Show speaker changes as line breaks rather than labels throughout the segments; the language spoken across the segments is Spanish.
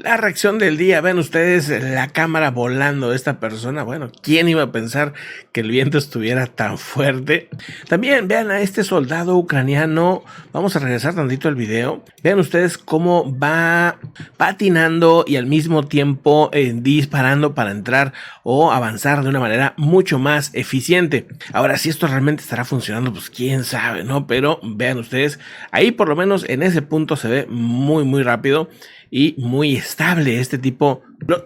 La reacción del día, vean ustedes la cámara volando de esta persona. Bueno, ¿quién iba a pensar que el viento estuviera tan fuerte? También vean a este soldado ucraniano. Vamos a regresar tantito al video. Vean ustedes cómo va patinando y al mismo tiempo disparando para entrar o avanzar de una manera mucho más eficiente. Ahora, si esto realmente estará funcionando, pues quién sabe, ¿no? Pero vean ustedes, ahí por lo menos en ese punto se ve muy rápido y muy estable este tipo.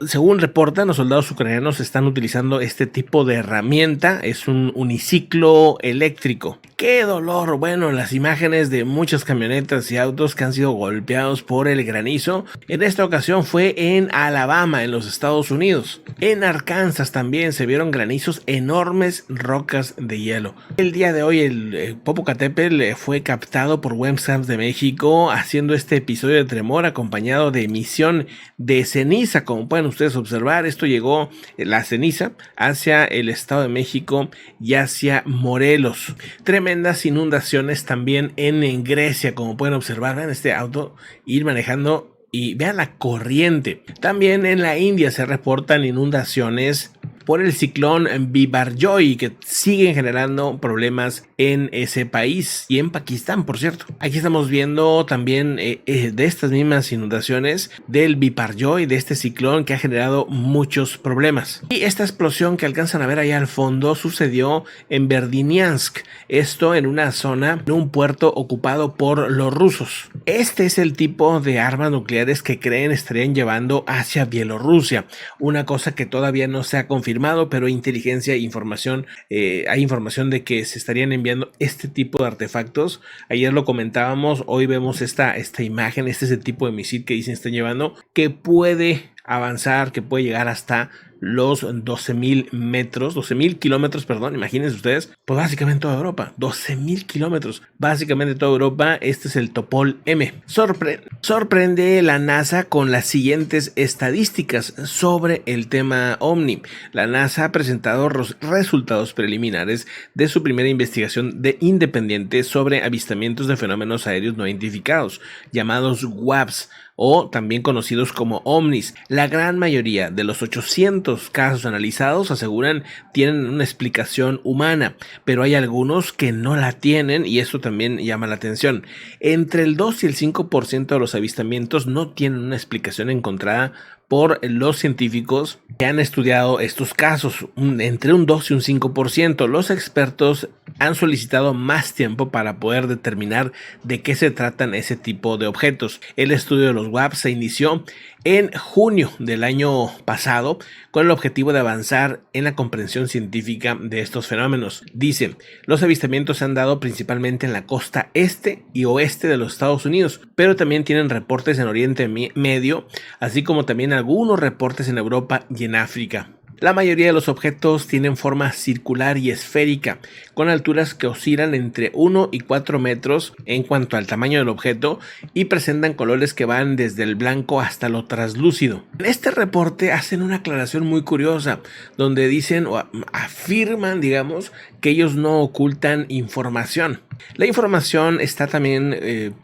Según reportan, los soldados ucranianos están utilizando este tipo de herramienta. Es un uniciclo eléctrico. ¡Qué dolor! Bueno, las imágenes de muchas camionetas y autos que han sido golpeados por el granizo. En esta ocasión fue en Alabama, en los Estados Unidos. En Arkansas también se vieron granizos, enormes rocas de hielo. El día de hoy el Popocatépetl fue captado por webcams de México haciendo este episodio de tremor acompañado de emisión de ceniza. Como pueden ustedes observar, esto llegó, la ceniza, hacia el Estado de México y hacia Morelos. Tremendas inundaciones también en Grecia, como pueden observar. Vean este auto ir manejando y vean la corriente. También en la India se reportan inundaciones por el ciclón Biparjoy, que siguen generando problemas en ese país y en Pakistán, por cierto. Aquí estamos viendo también de estas mismas inundaciones del Biparjoy, de este ciclón que ha generado muchos problemas. Y esta explosión que alcanzan a ver allá al fondo sucedió en Verdiansk, esto en una zona, en un puerto ocupado por los rusos. Este es el tipo de armas nucleares que creen estarían llevando hacia Bielorrusia, una cosa que todavía no se ha confirmado, pero inteligencia e información, hay información de que se estarían enviando este tipo de artefactos. Ayer lo comentábamos, hoy vemos esta imagen. Este es el tipo de misil que dicen están llevando, que puede avanzar, que puede llegar hasta los 12.000 metros, 12.000 kilómetros, perdón, imagínense ustedes, pues básicamente toda Europa, 12.000 kilómetros, básicamente toda Europa. Este es el Topol M. Sorprende la NASA con las siguientes estadísticas sobre el tema OVNI. La NASA ha presentado resultados preliminares de su primera investigación independiente sobre avistamientos de fenómenos aéreos no identificados, llamados WAPs, o también conocidos como ovnis. La gran mayoría de los 800 casos analizados aseguran tienen una explicación humana, pero hay algunos que no la tienen y esto también llama la atención. Entre el 2 y el 5% de los avistamientos no tienen una explicación encontrada por los científicos que han estudiado estos casos, entre un 2 y un 5%. Los expertos han solicitado más tiempo para poder determinar de qué se tratan ese tipo de objetos. El estudio de los WAP se inició en junio del año pasado con el objetivo de avanzar en la comprensión científica de estos fenómenos. Dice, los avistamientos se han dado principalmente en la costa este y oeste de los Estados Unidos, pero también tienen reportes en Oriente Medio, así como también algunos reportes en Europa y en África. La mayoría de los objetos tienen forma circular y esférica, con alturas que oscilan entre 1 y 4 metros en cuanto al tamaño del objeto y presentan colores que van desde el blanco hasta lo translúcido. En este reporte hacen una aclaración muy curiosa, donde dicen o afirman, digamos, que ellos no ocultan información. La información está también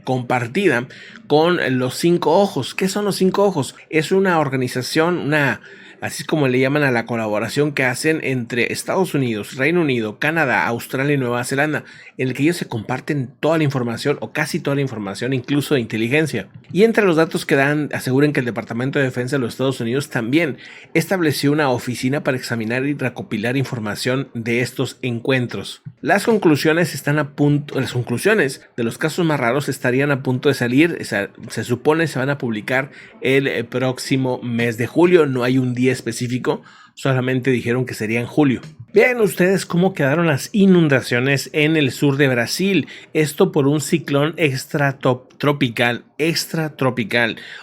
compartida con los 5 ojos. ¿Qué son los 5 ojos? Es una organización, así es como le llaman a la colaboración que hacen entre Estados Unidos, Reino Unido, Canadá, Australia y Nueva Zelanda, en el que ellos se comparten toda la información o casi toda la información, incluso de inteligencia. Y entre los datos que dan, aseguran que el Departamento de Defensa de los Estados Unidos también estableció una oficina para examinar y recopilar información de estos encuentros. Las conclusiones de los casos más raros estarían a punto de salir, se supone se van a publicar el próximo mes de julio. No hay un día específico, solamente dijeron que sería en julio. Vean ustedes cómo quedaron las inundaciones en el sur de Brasil, esto por un ciclón extratropical,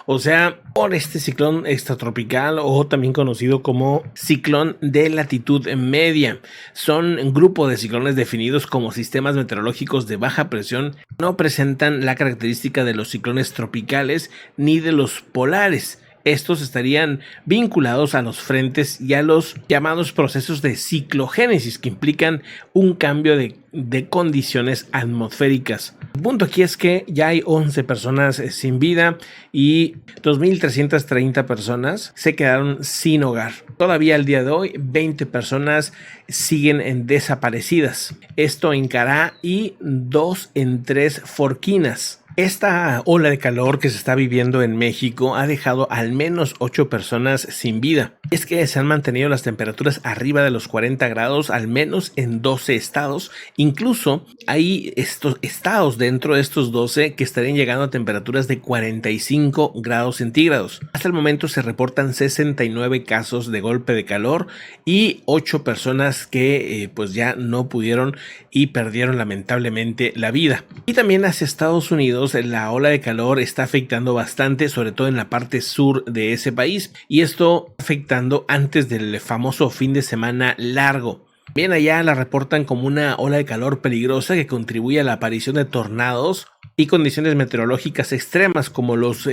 o sea, por este ciclón extratropical o también conocido como ciclón de latitud media. Son un grupo de ciclones definidos como sistemas meteorológicos de baja presión, no presentan la característica de los ciclones tropicales ni de los polares. Estos estarían vinculados a los frentes y a los llamados procesos de ciclogénesis que implican un cambio de condiciones atmosféricas. El punto aquí es que ya hay 11 personas sin vida y 2.330 personas se quedaron sin hogar. Todavía al día de hoy 20 personas siguen desaparecidas. Esto en Cará y 2 en 3 Forquinas. Esta ola de calor que se está viviendo en México ha dejado al menos 8 personas sin vida. Es que se han mantenido las temperaturas arriba de los 40 grados al menos en 12 estados. Incluso hay estos estados dentro de estos 12 que estarían llegando a temperaturas de 45 grados centígrados. Hasta el momento se reportan 69 casos de golpe de calor y 8 personas que pues ya no pudieron y perdieron lamentablemente la vida. Y también hacia Estados Unidos la ola de calor está afectando bastante, sobre todo en la parte sur de ese país, y esto afectando antes del famoso fin de semana largo. Bien, allá la reportan como una ola de calor peligrosa que contribuye a la aparición de tornados y condiciones meteorológicas extremas como los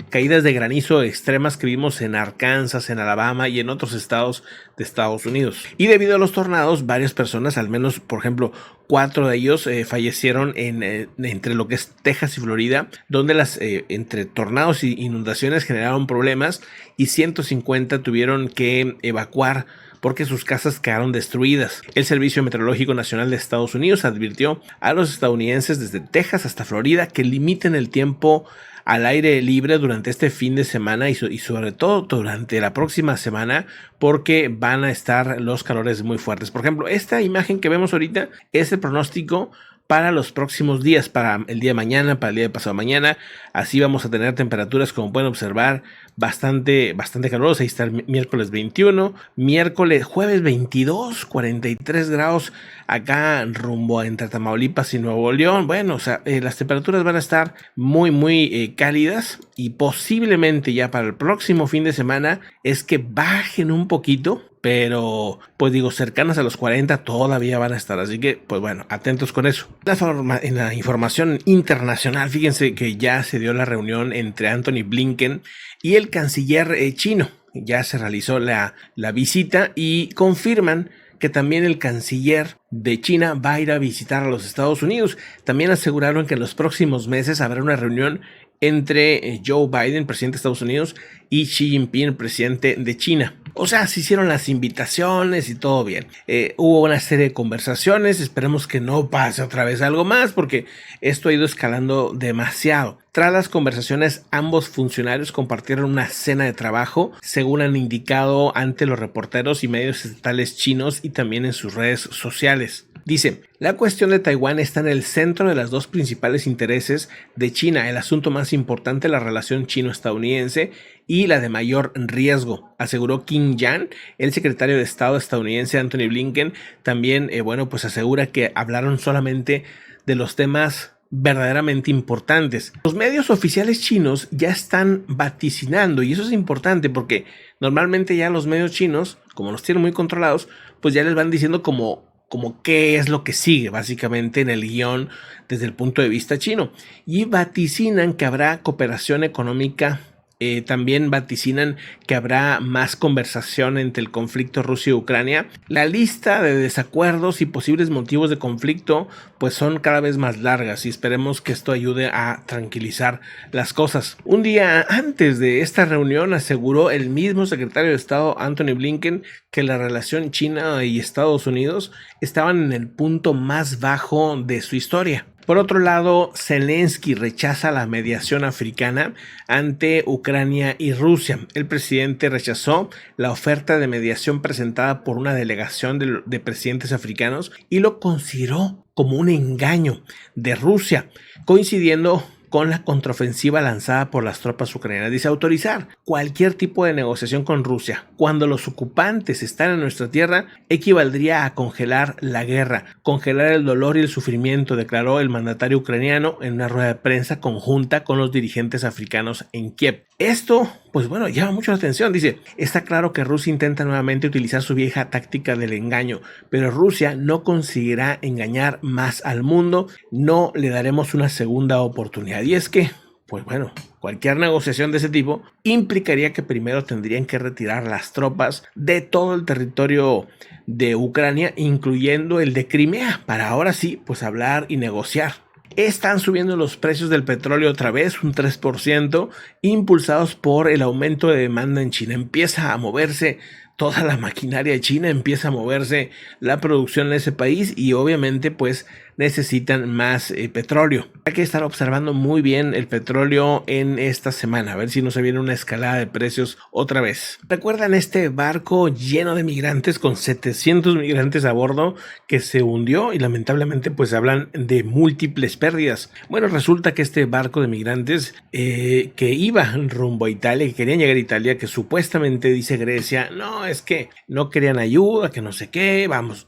caídas de granizo extremas que vimos en Arkansas, en Alabama y en otros estados de Estados Unidos. Y debido a los tornados, varias personas, al menos por ejemplo 4 de ellos fallecieron entre lo que es Texas y Florida, donde entre tornados y inundaciones generaron problemas y 150 tuvieron que evacuar porque sus casas quedaron destruidas. El Servicio Meteorológico Nacional de Estados Unidos advirtió a los estadounidenses desde Texas hasta Florida que limiten el tiempo al aire libre durante este fin de semana y sobre todo durante la próxima semana, porque van a estar los calores muy fuertes. Por ejemplo, esta imagen que vemos ahorita es el pronóstico para los próximos días, para el día de mañana, para el día de pasado mañana. Así vamos a tener temperaturas, como pueden observar, bastante calurosas. Ahí está el miércoles 21, jueves 22, 43 grados acá rumbo entre Tamaulipas y Nuevo León. Bueno, o sea, las temperaturas van a estar muy cálidas y posiblemente ya para el próximo fin de semana es que bajen un poquito, pero pues digo, cercanas a los 40 todavía van a estar, así que pues bueno, atentos con eso. En la información internacional, fíjense que ya se dio la reunión entre Antony Blinken y el canciller chino. Ya se realizó la visita y confirman que también el canciller de China va a ir a visitar a los Estados Unidos. También aseguraron que en los próximos meses habrá una reunión entre Joe Biden, presidente de Estados Unidos, y Xi Jinping, presidente de China. O sea, se hicieron las invitaciones y todo bien. Hubo una serie de conversaciones, esperemos que no pase otra vez algo más porque esto ha ido escalando demasiado. Tras las conversaciones, ambos funcionarios compartieron una cena de trabajo, según han indicado ante los reporteros y medios estatales chinos y también en sus redes sociales. Dice, la cuestión de Taiwán está en el centro de los dos principales intereses de China, el asunto más importante, la relación chino-estadounidense y la de mayor riesgo, aseguró Qin Yang, el secretario de Estado estadounidense Antony Blinken. También, pues asegura que hablaron solamente de los temas verdaderamente importantes. Los medios oficiales chinos ya están vaticinando, y eso es importante porque normalmente ya los medios chinos, como los tienen muy controlados, pues ya les van diciendo como qué es lo que sigue básicamente en el guión desde el punto de vista chino, y vaticinan que habrá cooperación económica. También vaticinan que habrá más conversación entre el conflicto Rusia y Ucrania. La lista de desacuerdos y posibles motivos de conflicto pues son cada vez más largas y esperemos que esto ayude a tranquilizar las cosas. Un día antes de esta reunión aseguró el mismo secretario de Estado Antony Blinken que la relación China y Estados Unidos estaban en el punto más bajo de su historia. Por otro lado, Zelensky rechaza la mediación africana ante Ucrania y Rusia. El presidente rechazó la oferta de mediación presentada por una delegación de presidentes africanos y lo consideró como un engaño de Rusia, coincidiendo con la contraofensiva lanzada por las tropas ucranianas. Dice, autorizar cualquier tipo de negociación con Rusia cuando los ocupantes están en nuestra tierra equivaldría a congelar la guerra, congelar el dolor y el sufrimiento, declaró el mandatario ucraniano en una rueda de prensa conjunta con los dirigentes africanos en Kiev. Esto, pues bueno, llama mucho la atención. Dice, está claro que Rusia intenta nuevamente utilizar su vieja táctica del engaño, pero Rusia no conseguirá engañar más al mundo, no le daremos una segunda oportunidad. Y es que, pues bueno, cualquier negociación de ese tipo implicaría que primero tendrían que retirar las tropas de todo el territorio de Ucrania, incluyendo el de Crimea, para ahora sí, pues hablar y negociar. Están subiendo los precios del petróleo otra vez, un 3%, impulsados por el aumento de demanda en China. Empieza a moverse toda la maquinaria de China, empieza a moverse la producción en ese país y obviamente pues necesitan más petróleo. Hay que estar observando muy bien el petróleo en esta semana, a ver si no se viene una escalada de precios otra vez. ¿Recuerdan este barco lleno de migrantes con 700 migrantes a bordo que se hundió y lamentablemente pues hablan de múltiples pérdidas? Bueno, resulta que este barco de migrantes que iba rumbo a Italia, que querían llegar a Italia, que supuestamente dice Grecia, no, es que no querían ayuda, que no sé qué, vamos.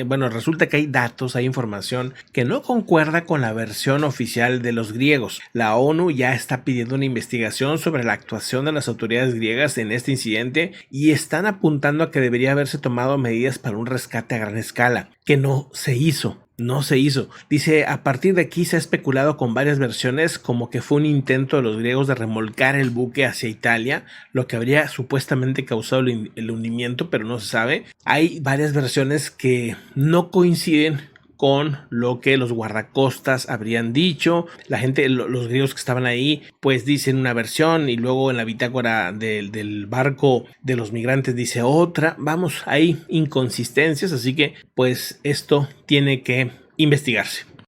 Bueno, resulta que hay datos, hay información que no concuerda con la versión oficial de los griegos. La ONU ya está pidiendo una investigación sobre la actuación de las autoridades griegas en este incidente y están apuntando a que debería haberse tomado medidas para un rescate a gran escala, que no se hizo. No se hizo. Dice, a partir de aquí se ha especulado con varias versiones como que fue un intento de los griegos de remolcar el buque hacia Italia, lo que habría supuestamente causado el hundimiento, pero no se sabe. Hay varias versiones que no coinciden con lo que los guardacostas habrían dicho. La gente, los griegos que estaban ahí, pues dicen una versión y luego en la bitácora del barco de los migrantes dice otra. Vamos, hay inconsistencias, así que pues esto tiene que investigarse.